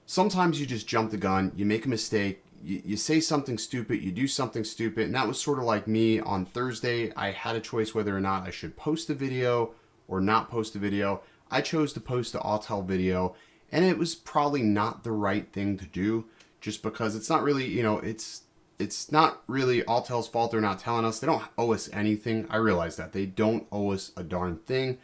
Sometimes you just jump the gun, you make a mistake, you say something stupid, you do something stupid, and that was sort of like me on Thursday. I had a choice whether or not I should post a video or not post a video. I chose to post the AUTEL video, and it was probably not the right thing to do, just because it's not really, you know, it's not really AUTEL's fault. They're not telling us. They don't owe us anything. I realize that. They don't owe us a darn thing,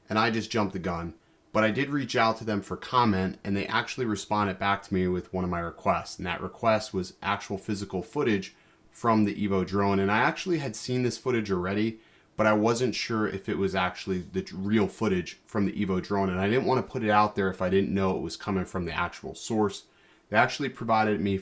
and I just jumped the gun. But I did reach out to them for comment, and they actually responded back to me with one of my requests. And that request was actual physical footage from the Evo drone. And I actually had seen this footage already, but I wasn't sure if it was actually the real footage from the Evo drone. And I didn't want to put it out there if I didn't know it was coming from the actual source. They actually provided me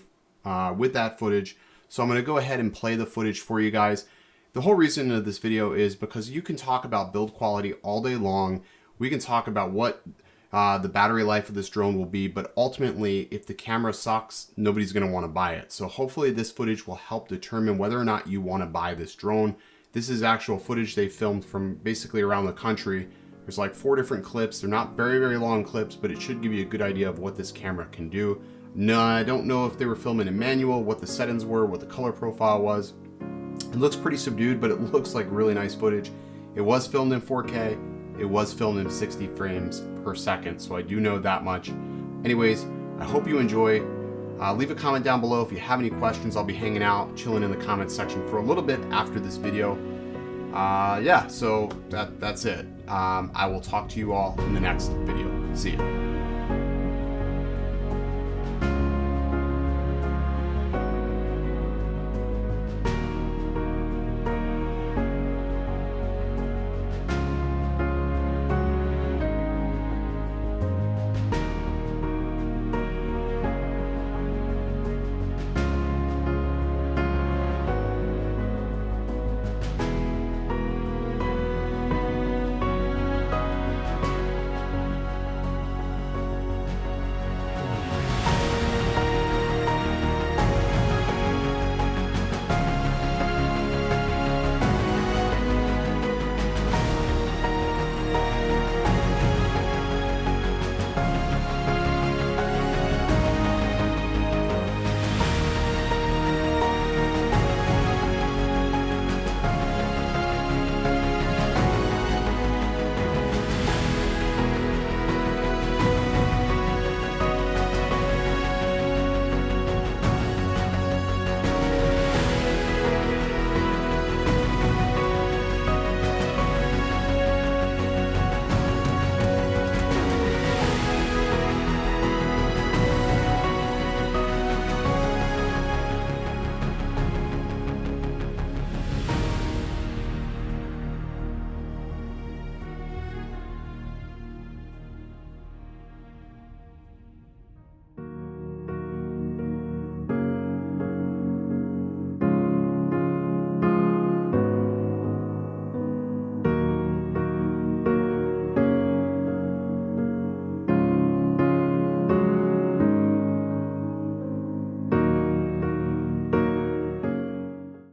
with that footage. So I'm going to go ahead and play the footage for you guys. The whole reason of this video is because you can talk about build quality all day long. We can talk about what the battery life of this drone will be, but ultimately, if the camera sucks, nobody's going to want to buy it. So hopefully this footage will help determine whether or not you want to buy this drone. This is actual footage they filmed from basically around the country. There's like 4 different clips. They're not very, very long clips, but it should give you a good idea of what this camera can do. No, I don't know if they were filming in manual, what the settings were, what the color profile was. It looks pretty subdued, but it looks like really nice footage. It was filmed in 4K. It was filmed in 60 frames per second, so I do know that much. Anyways, I hope you enjoy. Leave a comment down below if you have any questions. I'll be hanging out, chilling in the comments section for a little bit after this video. Yeah, so that's it. I will talk to you all in the next video. See ya.